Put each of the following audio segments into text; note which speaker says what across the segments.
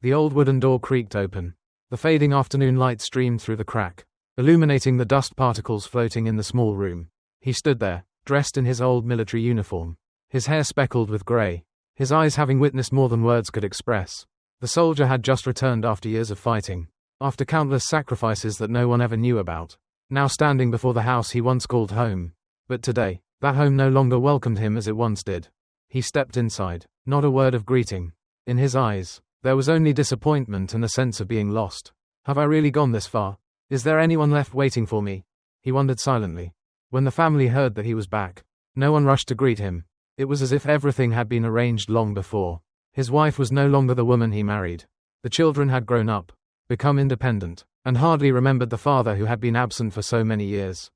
Speaker 1: The old wooden door creaked open. The fading afternoon light streamed through the crack, illuminating the dust particles floating in the small room. He stood there, dressed in his old military uniform, his hair speckled with grey, his eyes having witnessed more than words could express. The soldier had just returned after years of fighting, after countless sacrifices that no one ever knew about, now standing before the house he once called home. But today, that home no longer welcomed him as it once did. He stepped inside, not a word of greeting. In his eyes, there was only disappointment and a sense of being lost. Have I really gone this far? Is there anyone left waiting for me? He wondered silently. When the family heard that he was back, no one rushed to greet him. It was as if everything had been arranged long before. His wife was no longer the woman he married. The children had grown up, become independent, and hardly remembered the father who had been absent for so many years.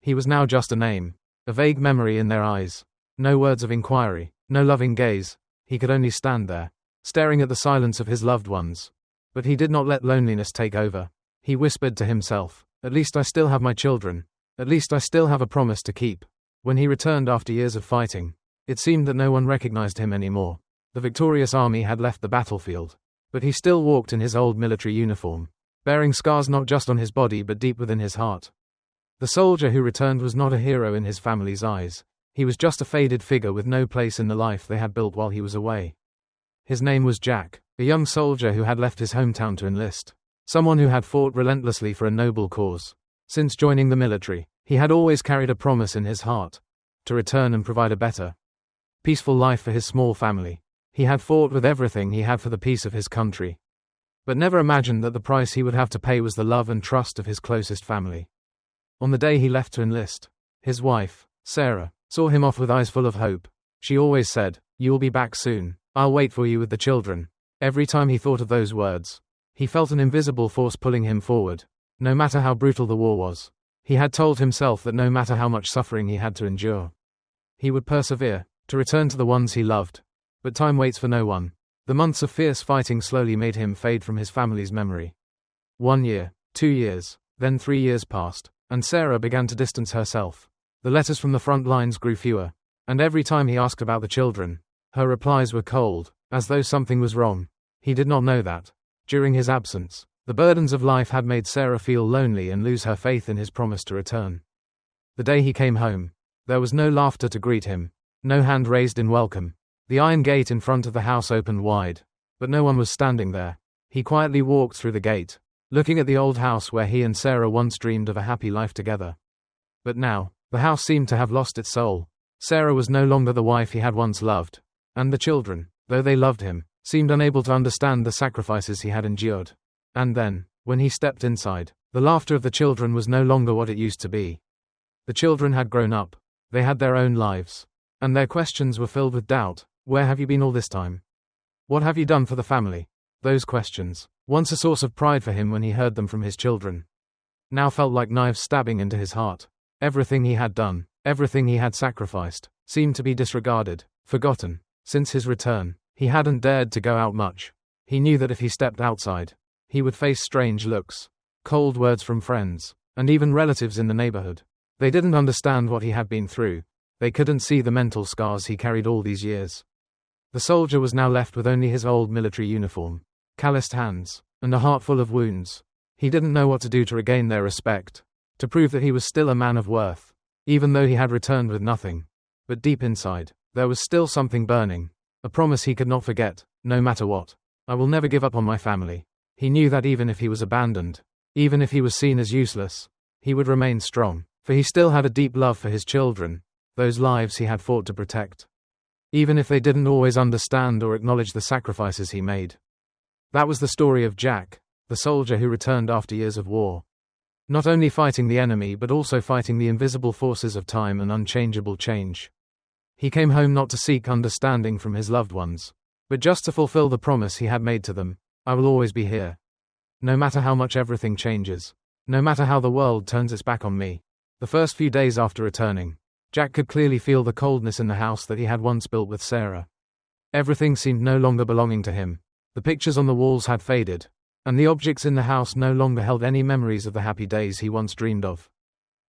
Speaker 1: He was now just a name, a vague memory in their eyes. No words of inquiry, no loving gaze. He could only stand there, staring at the silence of his loved ones. But he did not let loneliness take over. He whispered to himself, "At least I still have my children. At least I still have a promise to keep." When he returned after years of fighting, it seemed that no one recognized him anymore. The victorious army had left the battlefield, but he still walked in his old military uniform, bearing scars not just on his body but deep within his heart. The soldier who returned was not a hero in his family's eyes. He was just a faded figure with no place in the life they had built while he was away. His name was Jack, a young soldier who had left his hometown to enlist, someone who had fought relentlessly for a noble cause. Since joining the military, he had always carried a promise in his heart, to return and provide a better, peaceful life for his small family. He had fought with everything he had for the peace of his country, but never imagined that the price he would have to pay was the love and trust of his closest family. On the day he left to enlist, his wife, Sarah, saw him off with eyes full of hope. She always said, "You'll be back soon. I'll wait for you with the children." Every time he thought of those words, he felt an invisible force pulling him forward. No matter how brutal the war was, he had told himself that no matter how much suffering he had to endure, he would persevere, to return to the ones he loved. But time waits for no one. The months of fierce fighting slowly made him fade from his family's memory. 1 year, 2 years, then 3 years passed, and Sarah began to distance herself. The letters from the front lines grew fewer, and every time he asked about the children, her replies were cold, as though something was wrong. He did not know that, during his absence, the burdens of life had made Sarah feel lonely and lose her faith in his promise to return. The day he came home, there was no laughter to greet him, no hand raised in welcome. The iron gate in front of the house opened wide, but no one was standing there. He quietly walked through the gate, looking at the old house where he and Sarah once dreamed of a happy life together. But now, the house seemed to have lost its soul. Sarah was no longer the wife he had once loved, and the children, though they loved him, seemed unable to understand the sacrifices he had endured. And then, when he stepped inside, the laughter of the children was no longer what it used to be. The children had grown up, they had their own lives, and their questions were filled with doubt. Where have you been all this time? What have you done for the family? Those questions, once a source of pride for him when he heard them from his children, now felt like knives stabbing into his heart. Everything he had done, everything he had sacrificed, seemed to be disregarded, forgotten. Since his return, he hadn't dared to go out much. He knew that if he stepped outside, he would face strange looks, cold words from friends, and even relatives in the neighborhood. They didn't understand what he had been through. They couldn't see the mental scars he carried all these years. The soldier was now left with only his old military uniform, calloused hands, and a heart full of wounds. He didn't know what to do to regain their respect, to prove that he was still a man of worth, even though he had returned with nothing. But deep inside, there was still something burning, a promise he could not forget, no matter what. "I will never give up on my family." He knew that even if he was abandoned, even if he was seen as useless, he would remain strong, for he still had a deep love for his children, those lives he had fought to protect, even if they didn't always understand or acknowledge the sacrifices he made. That was the story of Jack, the soldier who returned after years of war. Not only fighting the enemy but also fighting the invisible forces of time and unchangeable change. He came home not to seek understanding from his loved ones, but just to fulfill the promise he had made to them. "I will always be here. No matter how much everything changes. No matter how the world turns its back on me." The first few days after returning, Jack could clearly feel the coldness in the house that he had once built with Sarah. Everything seemed no longer belonging to him. The pictures on the walls had faded, and the objects in the house no longer held any memories of the happy days he once dreamed of.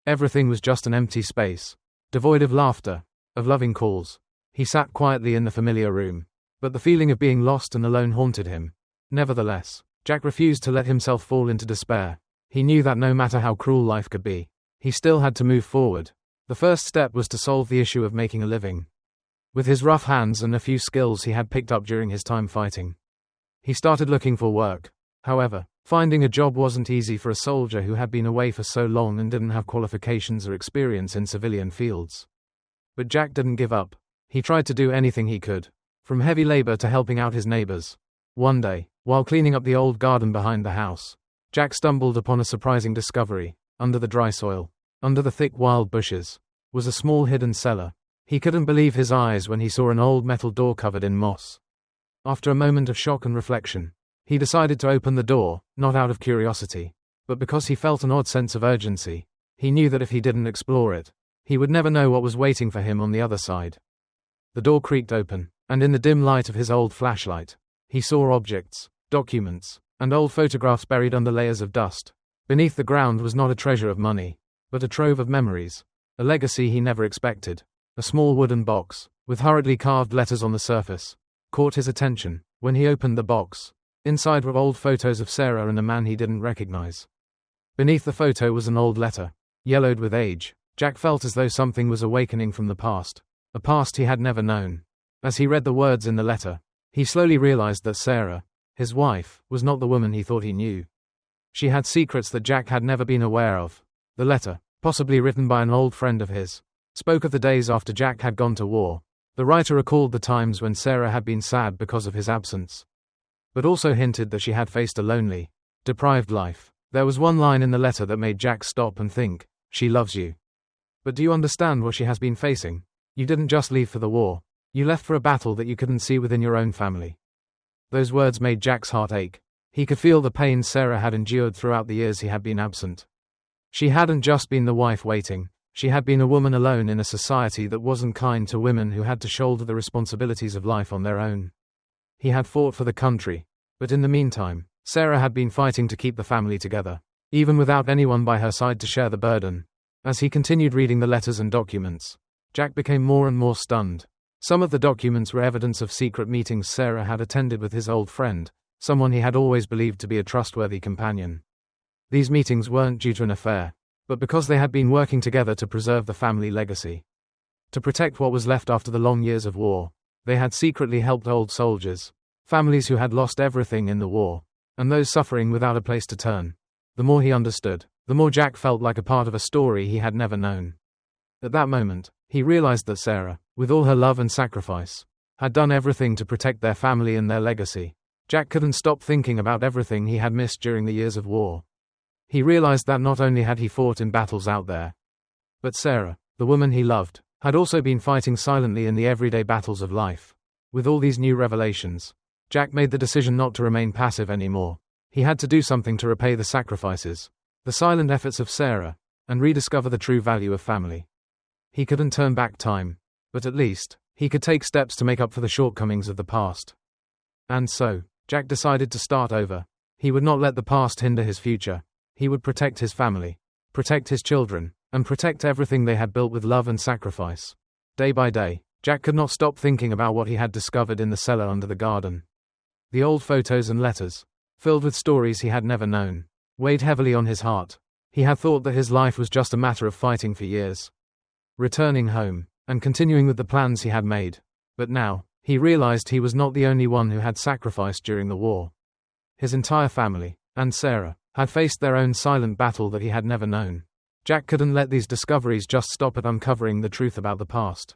Speaker 1: Everything was just an empty space, devoid of laughter, of loving calls. He sat quietly in the familiar room, but the feeling of being lost and alone haunted him. Nevertheless, Jack refused to let himself fall into despair. He knew that no matter how cruel life could be, he still had to move forward. The first step was to solve the issue of making a living. With his rough hands and a few skills he had picked up during his time fighting, he started looking for work. However, finding a job wasn't easy for a soldier who had been away for so long and didn't have qualifications or experience in civilian fields. But Jack didn't give up. He tried to do anything he could, from heavy labor to helping out his neighbors. One day, while cleaning up the old garden behind the house, Jack stumbled upon a surprising discovery. Under the dry soil, under the thick wild bushes, was a small hidden cellar. He couldn't believe his eyes when he saw an old metal door covered in moss. After a moment of shock and reflection, he decided to open the door, not out of curiosity, but because he felt an odd sense of urgency. He knew that if he didn't explore it, he would never know what was waiting for him on the other side. The door creaked open, and in the dim light of his old flashlight, he saw objects, documents, and old photographs buried under layers of dust. Beneath the ground was not a treasure of money, but a trove of memories, a legacy he never expected. A small wooden box, with hurriedly carved letters on the surface, caught his attention. When he opened the box, inside were old photos of Sarah and a man he didn't recognize. Beneath the photo was an old letter, yellowed with age. Jack felt as though something was awakening from the past, a past he had never known. As he read the words in the letter, he slowly realized that Sarah, his wife, was not the woman he thought he knew. She had secrets that Jack had never been aware of. The letter, possibly written by an old friend of his, spoke of the days after Jack had gone to war. The writer recalled the times when Sarah had been sad because of his absence, but also hinted that she had faced a lonely, deprived life. There was one line in the letter that made Jack stop and think, "She loves you. But do you understand what she has been facing? You didn't just leave for the war. You left for a battle that you couldn't see within your own family." Those words made Jack's heart ache. He could feel the pain Sarah had endured throughout the years he had been absent. She hadn't just been the wife waiting. She had been a woman alone in a society that wasn't kind to women who had to shoulder the responsibilities of life on their own. He had fought for the country, but in the meantime, Sarah had been fighting to keep the family together, even without anyone by her side to share the burden. As he continued reading the letters and documents, Jack became more and more stunned. Some of the documents were evidence of secret meetings Sarah had attended with his old friend, someone he had always believed to be a trustworthy companion. These meetings weren't due to an affair, but because they had been working together to preserve the family legacy. To protect what was left after the long years of war, they had secretly helped old soldiers, families who had lost everything in the war, and those suffering without a place to turn. The more he understood, the more Jack felt like a part of a story he had never known. At that moment, he realized that Sarah, with all her love and sacrifice, had done everything to protect their family and their legacy. Jack couldn't stop thinking about everything he had missed during the years of war. He realized that not only had he fought in battles out there, but Sarah, the woman he loved, had also been fighting silently in the everyday battles of life. With all these new revelations, Jack made the decision not to remain passive anymore. He had to do something to repay the sacrifices, the silent efforts of Sarah, and rediscover the true value of family. He couldn't turn back time, but at least, he could take steps to make up for the shortcomings of the past. And so, Jack decided to start over. He would not let the past hinder his future. He would protect his family, protect his children, and protect everything they had built with love and sacrifice. Day by day, Jack could not stop thinking about what he had discovered in the cellar under the garden. The old photos and letters, filled with stories he had never known, weighed heavily on his heart. He had thought that his life was just a matter of fighting for years, returning home, and continuing with the plans he had made. But now, he realized he was not the only one who had sacrificed during the war. His entire family, and Sarah, had faced their own silent battle that he had never known. Jack couldn't let these discoveries just stop at uncovering the truth about the past.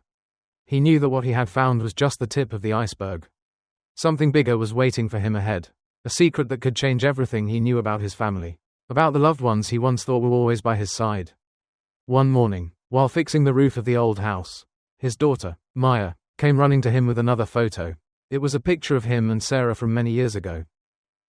Speaker 1: He knew that what he had found was just the tip of the iceberg. Something bigger was waiting for him ahead, a secret that could change everything he knew about his family, about the loved ones he once thought were always by his side. One morning, while fixing the roof of the old house, his daughter, Maya, came running to him with another photo. It was a picture of him and Sarah from many years ago.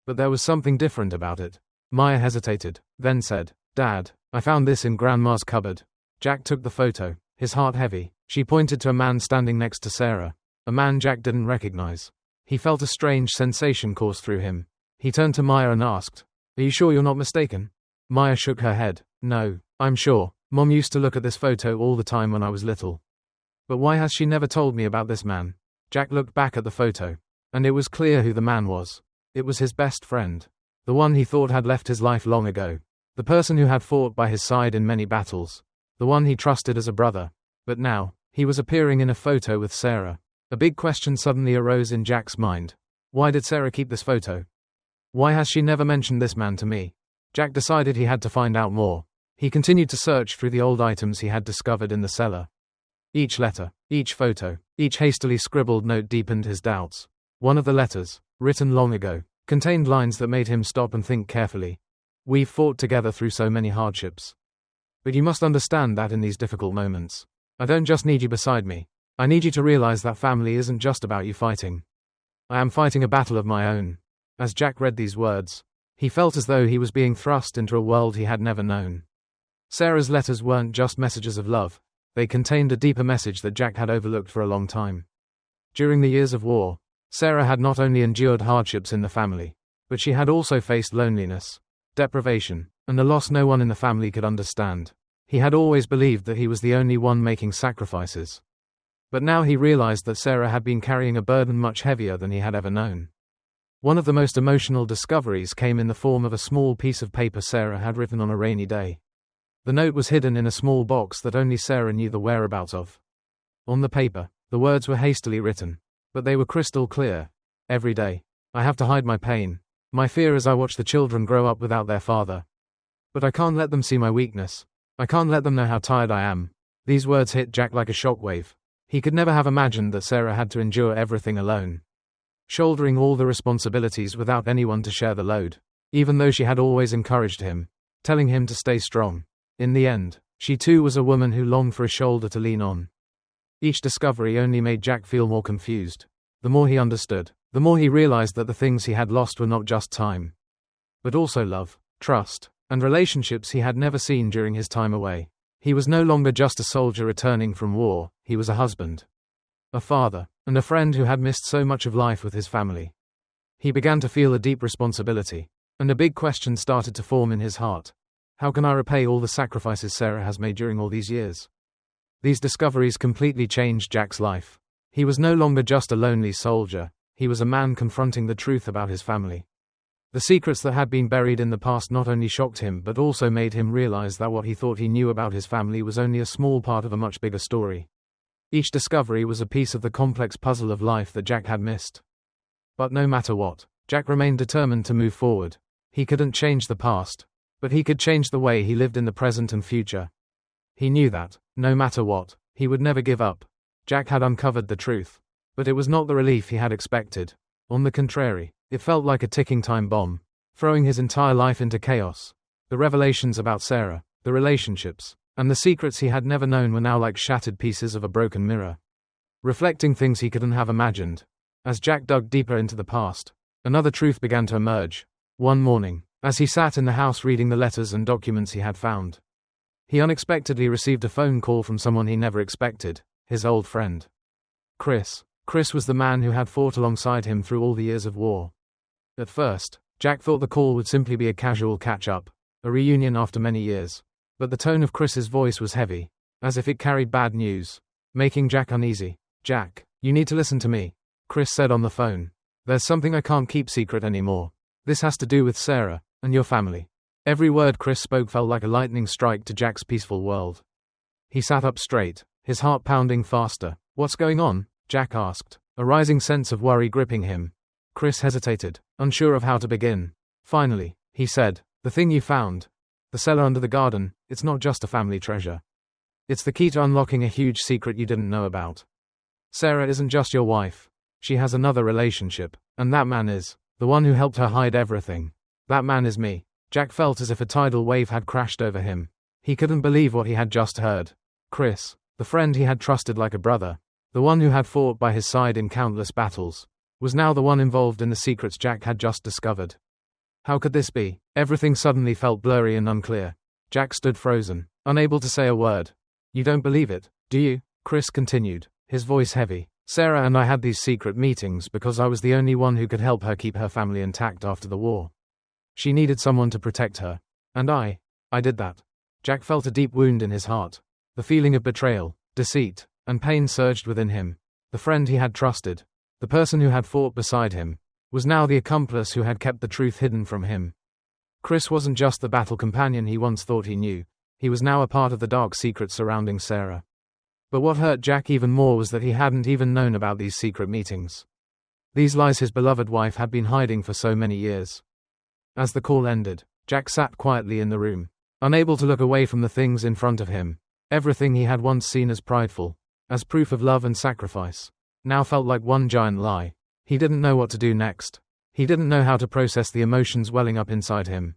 Speaker 1: But there was something different about it. Maya hesitated, then said, "Dad, I found this in Grandma's cupboard." Jack took the photo, his heart heavy. She pointed to a man standing next to Sarah, a man Jack didn't recognize. He felt a strange sensation course through him. He turned to Maya and asked, "Are you sure you're not mistaken?" Maya shook her head. "No, I'm sure. Mom used to look at this photo all the time when I was little. But why has she never told me about this man?" Jack looked back at the photo, and it was clear who the man was. It was his best friend. The one he thought had left his life long ago. The person who had fought by his side in many battles. The one he trusted as a brother. But now, he was appearing in a photo with Sarah. A big question suddenly arose in Jack's mind. Why did Sarah keep this photo? Why has she never mentioned this man to me? Jack decided he had to find out more. He continued to search through the old items he had discovered in the cellar. Each letter, each photo, each hastily scribbled note deepened his doubts. One of the letters, written long ago, contained lines that made him stop and think carefully. We've fought together through so many hardships. But you must understand that in these difficult moments, I don't just need you beside me. I need you to realize that family isn't just about you fighting. I am fighting a battle of my own. As Jack read these words, he felt as though he was being thrust into a world he had never known. Sarah's letters weren't just messages of love. They contained a deeper message that Jack had overlooked for a long time. During the years of war, Sarah had not only endured hardships in the family, but she had also faced loneliness, deprivation, and a loss no one in the family could understand. He had always believed that he was the only one making sacrifices. But now he realized that Sarah had been carrying a burden much heavier than he had ever known. One of the most emotional discoveries came in the form of a small piece of paper Sarah had written on a rainy day. The note was hidden in a small box that only Sarah knew the whereabouts of. On the paper, the words were hastily written, but they were crystal clear. Every day, I have to hide my pain, my fear as I watch the children grow up without their father. But I can't let them see my weakness. I can't let them know how tired I am. These words hit Jack like a shockwave. He could never have imagined that Sarah had to endure everything alone, shouldering all the responsibilities without anyone to share the load, even though she had always encouraged him, telling him to stay strong. In the end, she too was a woman who longed for a shoulder to lean on. Each discovery only made Jack feel more confused. The more he understood, the more he realized that the things he had lost were not just time, but also love, trust, and relationships he had never seen during his time away. He was no longer just a soldier returning from war, he was a husband, a father, and a friend who had missed so much of life with his family. He began to feel a deep responsibility, and a big question started to form in his heart. How can I repay all the sacrifices Sarah has made during all these years? These discoveries completely changed Jack's life. He was no longer just a lonely soldier, he was a man confronting the truth about his family. The secrets that had been buried in the past not only shocked him but also made him realize that what he thought he knew about his family was only a small part of a much bigger story. Each discovery was a piece of the complex puzzle of life that Jack had missed. But no matter what, Jack remained determined to move forward. He couldn't change the past, but he could change the way he lived in the present and future. He knew that, no matter what, he would never give up. Jack had uncovered the truth. But it was not the relief he had expected. On the contrary, it felt like a ticking time bomb, throwing his entire life into chaos. The revelations about Sarah, the relationships, and the secrets he had never known were now like shattered pieces of a broken mirror, reflecting things he couldn't have imagined. As Jack dug deeper into the past, another truth began to emerge. One morning, as he sat in the house reading the letters and documents he had found, he unexpectedly received a phone call from someone he never expected, his old friend, Chris. Chris was the man who had fought alongside him through all the years of war. At first, Jack thought the call would simply be a casual catch-up, a reunion after many years. But the tone of Chris's voice was heavy, as if it carried bad news, making Jack uneasy. "Jack, you need to listen to me," Chris said on the phone. "There's something I can't keep secret anymore. This has to do with Sarah, and your family." Every word Chris spoke felt like a lightning strike to Jack's peaceful world. He sat up straight, his heart pounding faster. "What's going on?" Jack asked, a rising sense of worry gripping him. Chris hesitated, unsure of how to begin. Finally, he said, "The thing you found, the cellar under the garden, it's not just a family treasure. It's the key to unlocking a huge secret you didn't know about. Sarah isn't just your wife. She has another relationship, and that man is the one who helped her hide everything. That man is me." Jack felt as if a tidal wave had crashed over him. He couldn't believe what he had just heard. Chris, the friend he had trusted like a brother, the one who had fought by his side in countless battles, was now the one involved in the secrets Jack had just discovered. How could this be? Everything suddenly felt blurry and unclear. Jack stood frozen, unable to say a word. "You don't believe it, do you?" Chris continued, his voice heavy. "Sarah and I had these secret meetings because I was the only one who could help her keep her family intact after the war. She needed someone to protect her. And I did that." Jack felt a deep wound in his heart. The feeling of betrayal, deceit, and pain surged within him. The friend he had trusted, the person who had fought beside him, was now the accomplice who had kept the truth hidden from him. Chris wasn't just the battle companion he once thought he knew, he was now a part of the dark secrets surrounding Sarah. But what hurt Jack even more was that he hadn't even known about these secret meetings. These lies his beloved wife had been hiding for so many years. As the call ended, Jack sat quietly in the room, unable to look away from the things in front of him. Everything he had once seen as prideful, as proof of love and sacrifice, now felt like one giant lie. He didn't know what to do next. He didn't know how to process the emotions welling up inside him.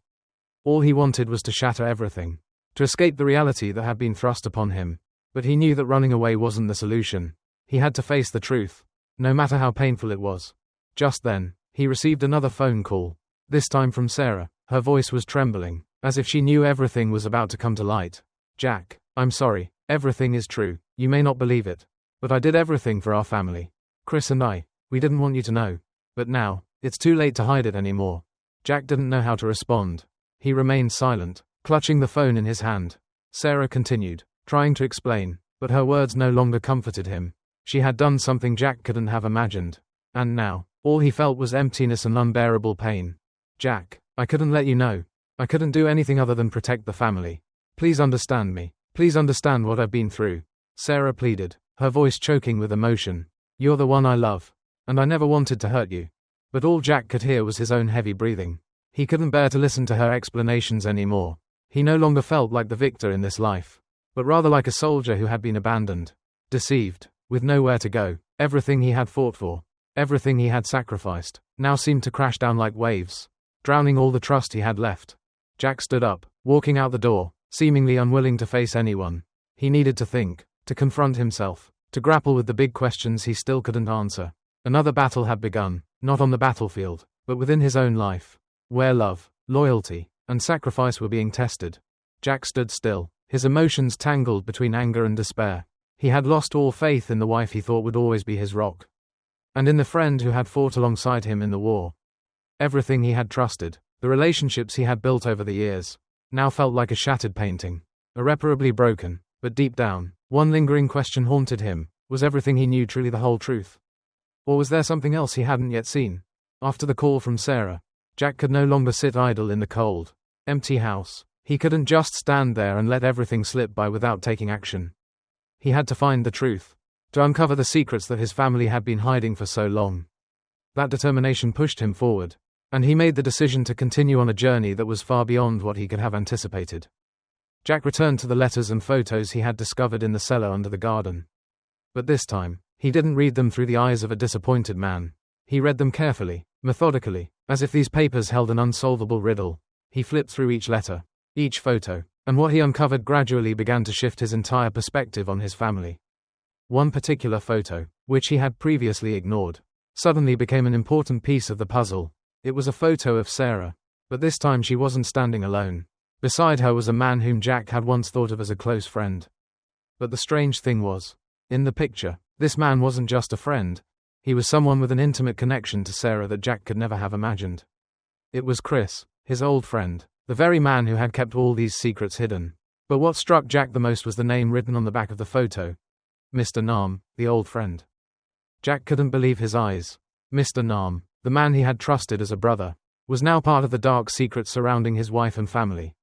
Speaker 1: All he wanted was to shatter everything, to escape the reality that had been thrust upon him. But he knew that running away wasn't the solution. He had to face the truth, no matter how painful it was. Just then, he received another phone call, this time from Sarah. Her voice was trembling, as if she knew everything was about to come to light. "Jack, I'm sorry, everything is true. You may not believe it, but I did everything for our family. Chris and I, we didn't want you to know. But now, it's too late to hide it anymore." Jack didn't know how to respond. He remained silent, clutching the phone in his hand. Sarah continued, trying to explain, but her words no longer comforted him. She had done something Jack couldn't have imagined. And now, all he felt was emptiness and unbearable pain. "Jack, I couldn't let you know. I couldn't do anything other than protect the family. Please understand me. Please understand what I've been through." Sarah pleaded, her voice choking with emotion. "You're the one I love, and I never wanted to hurt you." But all Jack could hear was his own heavy breathing. He couldn't bear to listen to her explanations anymore. He no longer felt like the victor in this life, but rather like a soldier who had been abandoned, deceived, with nowhere to go. Everything he had fought for, everything he had sacrificed, now seemed to crash down like waves, drowning all the trust he had left. Jack stood up, walking out the door, seemingly unwilling to face anyone. He needed to think, to confront himself, to grapple with the big questions he still couldn't answer. Another battle had begun, not on the battlefield, but within his own life, where love, loyalty, and sacrifice were being tested. Jack stood still, his emotions tangled between anger and despair. He had lost all faith in the wife he thought would always be his rock, and in the friend who had fought alongside him in the war. Everything he had trusted, the relationships he had built over the years, now felt like a shattered painting, irreparably broken. But deep down, one lingering question haunted him: was everything he knew truly the whole truth? Or was there something else he hadn't yet seen? After the call from Sarah, Jack could no longer sit idle in the cold, empty house. He couldn't just stand there and let everything slip by without taking action. He had to find the truth, to uncover the secrets that his family had been hiding for so long. That determination pushed him forward, and he made the decision to continue on a journey that was far beyond what he could have anticipated. Jack returned to the letters and photos he had discovered in the cellar under the garden. But this time, he didn't read them through the eyes of a disappointed man. He read them carefully, methodically, as if these papers held an unsolvable riddle. He flipped through each letter, each photo, and what he uncovered gradually began to shift his entire perspective on his family. One particular photo, which he had previously ignored, suddenly became an important piece of the puzzle. It was a photo of Sarah, but this time she wasn't standing alone. Beside her was a man whom Jack had once thought of as a close friend. But the strange thing was, in the picture, this man wasn't just a friend. He was someone with an intimate connection to Sarah that Jack could never have imagined. It was Chris, his old friend, the very man who had kept all these secrets hidden. But what struck Jack the most was the name written on the back of the photo. Mr. Nam, the old friend. Jack couldn't believe his eyes. Mr. Nam, the man he had trusted as a brother, was now part of the dark secrets surrounding his wife and family.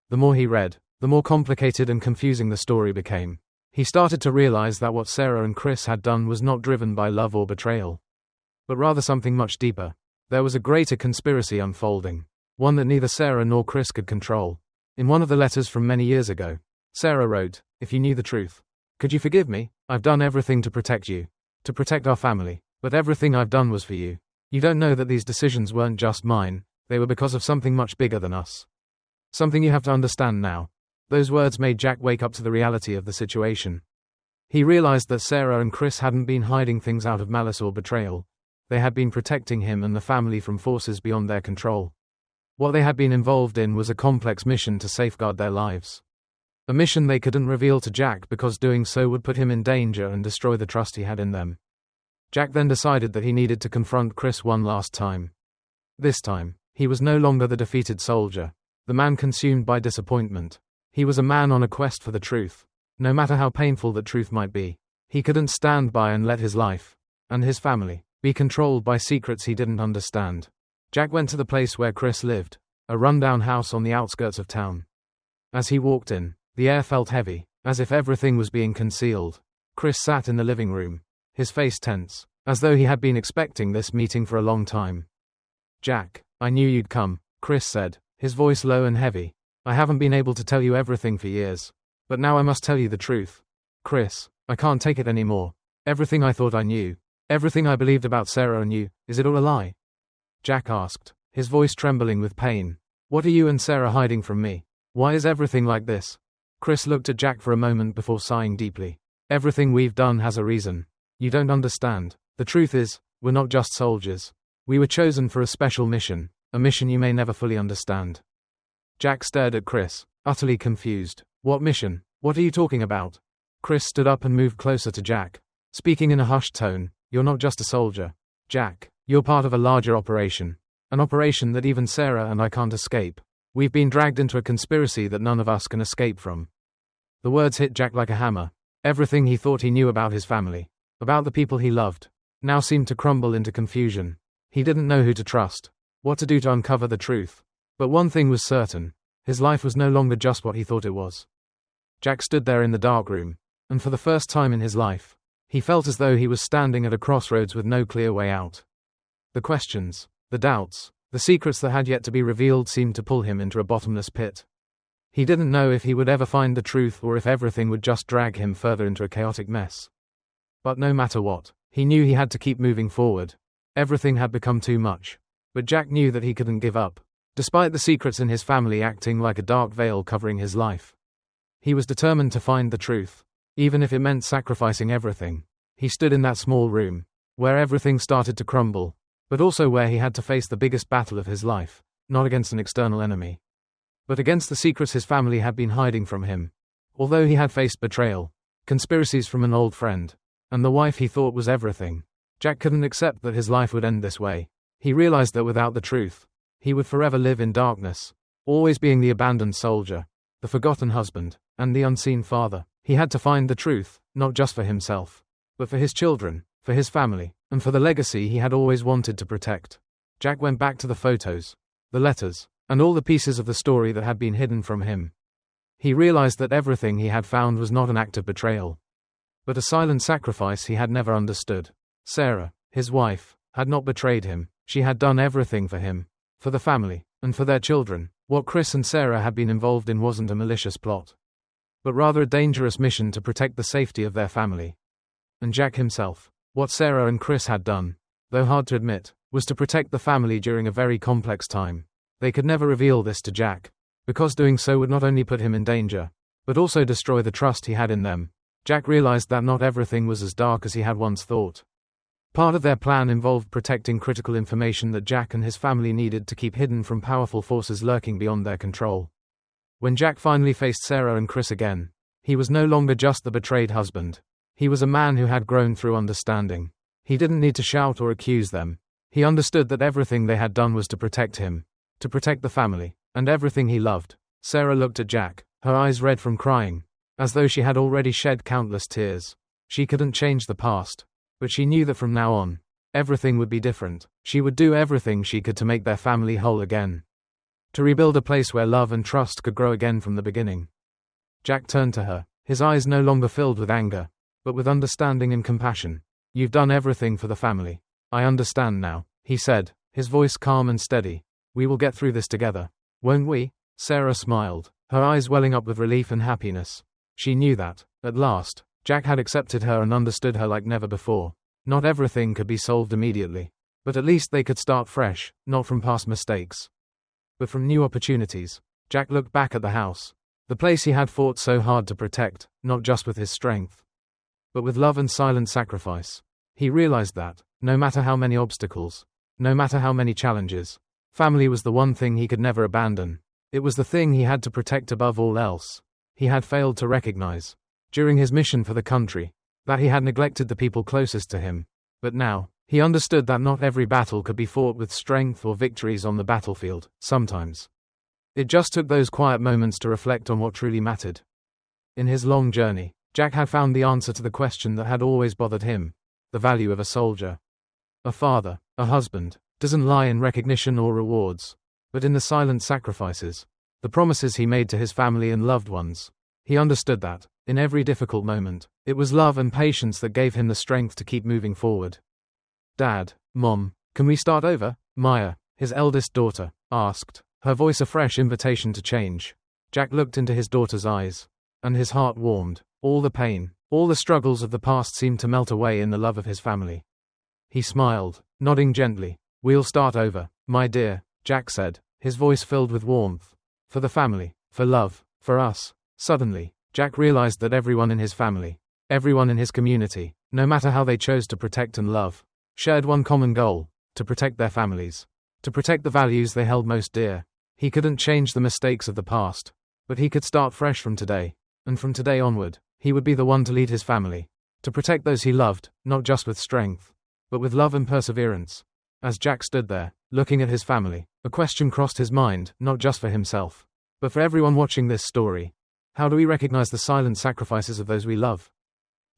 Speaker 1: The more he read, the more complicated and confusing the story became. He started to realize that what Sarah and Chris had done was not driven by love or betrayal, but rather something much deeper. There was a greater conspiracy unfolding, one that neither Sarah nor Chris could control. In one of the letters from many years ago, Sarah wrote, "If you knew the truth, could you forgive me? I've done everything to protect you, to protect our family, but everything I've done was for you. You don't know that these decisions weren't just mine, they were because of something much bigger than us. Something you have to understand now." Those words made Jack wake up to the reality of the situation. He realized that Sarah and Chris hadn't been hiding things out of malice or betrayal. They had been protecting him and the family from forces beyond their control. What they had been involved in was a complex mission to safeguard their lives. A mission they couldn't reveal to Jack because doing so would put him in danger and destroy the trust he had in them. Jack then decided that he needed to confront Chris one last time. This time, he was no longer the defeated soldier, the man consumed by disappointment. He was a man on a quest for the truth. No matter how painful that truth might be, he couldn't stand by and let his life, and his family, be controlled by secrets he didn't understand. Jack went to the place where Chris lived, a rundown house on the outskirts of town. As he walked in, the air felt heavy, as if everything was being concealed. Chris sat in the living room, his face tense, as though he had been expecting this meeting for a long time. "Jack, I knew you'd come," Chris said, his voice low and heavy. "I haven't been able to tell you everything for years, but now I must tell you the truth. Chris, I can't take it anymore. Everything I thought I knew, everything I believed about Sarah and you, is it all a lie?" Jack asked, his voice trembling with pain. "What are you and Sarah hiding from me? Why is everything like this?" Chris looked at Jack for a moment before sighing deeply. "Everything we've done has a reason. You don't understand. The truth is, we're not just soldiers. We were chosen for a special mission, a mission you may never fully understand." Jack stared at Chris, utterly confused. "What mission? What are you talking about?" Chris stood up and moved closer to Jack, speaking in a hushed tone. "You're not just a soldier, Jack. You're part of a larger operation. An operation that even Sarah and I can't escape. We've been dragged into a conspiracy that none of us can escape from." The words hit Jack like a hammer. Everything he thought he knew about his family, about the people he loved, now seemed to crumble into confusion. He didn't know who to trust, what to do to uncover the truth. But one thing was certain, his life was no longer just what he thought it was. Jack stood there in the dark room, and for the first time in his life, he felt as though he was standing at a crossroads with no clear way out. The questions, the doubts, the secrets that had yet to be revealed seemed to pull him into a bottomless pit. He didn't know if he would ever find the truth or if everything would just drag him further into a chaotic mess. But no matter what, he knew he had to keep moving forward. Everything had become too much. But Jack knew that he couldn't give up, despite the secrets in his family acting like a dark veil covering his life. He was determined to find the truth, even if it meant sacrificing everything. He stood in that small room, where everything started to crumble, but also where he had to face the biggest battle of his life, not against an external enemy, but against the secrets his family had been hiding from him. Although he had faced betrayal, conspiracies from an old friend, and the wife he thought was everything, Jack couldn't accept that his life would end this way. He realized that without the truth, he would forever live in darkness, always being the abandoned soldier, the forgotten husband, and the unseen father. He had to find the truth, not just for himself, but for his children, for his family, and for the legacy he had always wanted to protect. Jack went back to the photos, the letters, and all the pieces of the story that had been hidden from him. He realized that everything he had found was not an act of betrayal, but a silent sacrifice he had never understood. Sarah, his wife, had not betrayed him. She had done everything for him, for the family, and for their children. What Chris and Sarah had been involved in wasn't a malicious plot, but rather a dangerous mission to protect the safety of their family. And Jack himself, what Sarah and Chris had done, though hard to admit, was to protect the family during a very complex time. They could never reveal this to Jack, because doing so would not only put him in danger, but also destroy the trust he had in them. Jack realized that not everything was as dark as he had once thought. Part of their plan involved protecting critical information that Jack and his family needed to keep hidden from powerful forces lurking beyond their control. When Jack finally faced Sarah and Chris again, he was no longer just the betrayed husband. He was a man who had grown through understanding. He didn't need to shout or accuse them. He understood that everything they had done was to protect him, to protect the family, and everything he loved. Sarah looked at Jack, her eyes red from crying, as though she had already shed countless tears. She couldn't change the past, but she knew that from now on, everything would be different. She would do everything she could to make their family whole again, to rebuild a place where love and trust could grow again from the beginning. Jack turned to her, his eyes no longer filled with anger, but with understanding and compassion. "You've done everything for the family. I understand now," he said, his voice calm and steady. "We will get through this together, won't we?" Sarah smiled, her eyes welling up with relief and happiness. She knew that, at last, Jack had accepted her and understood her like never before. Not everything could be solved immediately, but at least they could start fresh, not from past mistakes, but from new opportunities. Jack looked back at the house, the place he had fought so hard to protect, not just with his strength, but with love and silent sacrifice. He realized that, no matter how many obstacles, no matter how many challenges, family was the one thing he could never abandon. It was the thing he had to protect above all else. He had failed to recognize, during his mission for the country, that he had neglected the people closest to him. But now, he understood that not every battle could be fought with strength or victories on the battlefield. Sometimes, it just took those quiet moments to reflect on what truly mattered. In his long journey, Jack had found the answer to the question that had always bothered him: the value of a soldier. a father, a husband, doesn't lie in recognition or rewards, but in the silent sacrifices, the promises he made to his family and loved ones. He understood that, in every difficult moment, it was love and patience that gave him the strength to keep moving forward. Dad, Mom, can we start over? Maya, his eldest daughter, asked, her voice a fresh invitation to change. Jack looked into his daughter's eyes, and his heart warmed. All the pain, all the struggles of the past seemed to melt away in the love of his family. He smiled, nodding gently. We'll start over, my dear, Jack said, his voice filled with warmth. For the family, for love, for us. Suddenly, Jack realized that everyone in his family, everyone in his community, no matter how they chose to protect and love, shared one common goal: to protect their families, to protect the values they held most dear. He couldn't change the mistakes of the past, but he could start fresh from today, and from today onward, he would be the one to lead his family, to protect those he loved, not just with strength, but with love and perseverance. As Jack stood there, looking at his family, a question crossed his mind, not just for himself, but for everyone watching this story. How do we recognize the silent sacrifices of those we love?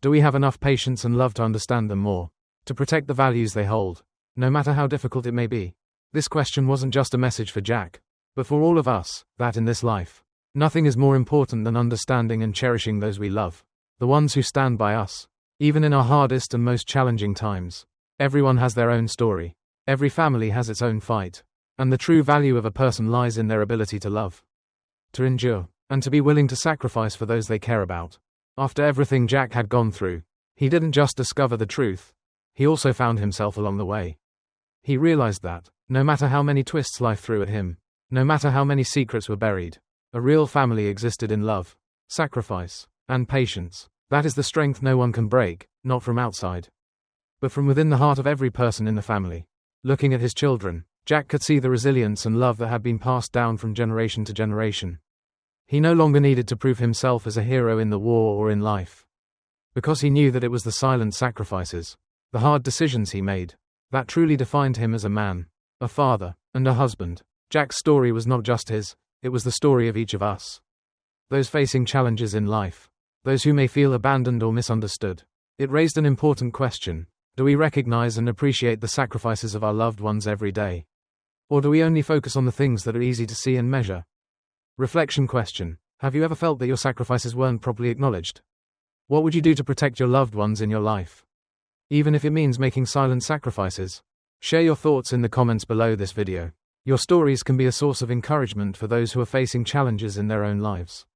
Speaker 1: Do we have enough patience and love to understand them more, to protect the values they hold, no matter how difficult it may be? This question wasn't just a message for Jack, but for all of us, that in this life, nothing is more important than understanding and cherishing those we love, the ones who stand by us, even in our hardest and most challenging times. Everyone has their own story, every family has its own fight, and the true value of a person lies in their ability to love, to endure, and to be willing to sacrifice for those they care about. After everything Jack had gone through, he didn't just discover the truth, he also found himself along the way. He realized that, no matter how many twists life threw at him, no matter how many secrets were buried, a real family existed in love, sacrifice, and patience. That is the strength no one can break, not from outside, but from within the heart of every person in the family. Looking at his children, Jack could see the resilience and love that had been passed down from generation to generation. He no longer needed to prove himself as a hero in the war or in life, because he knew that it was the silent sacrifices, the hard decisions he made, that truly defined him as a man, a father, and a husband. Jack's story was not just his, it was the story of each of us. Those facing challenges in life, those who may feel abandoned or misunderstood. It raised an important question: do we recognize and appreciate the sacrifices of our loved ones every day? Or do we only focus on the things that are easy to see and measure? Reflection question: have you ever felt that your sacrifices weren't properly acknowledged? What would you do to protect your loved ones in your life, even if it means making silent sacrifices? Share your thoughts in the comments below this video. Your stories can be a source of encouragement for those who are facing challenges in their own lives.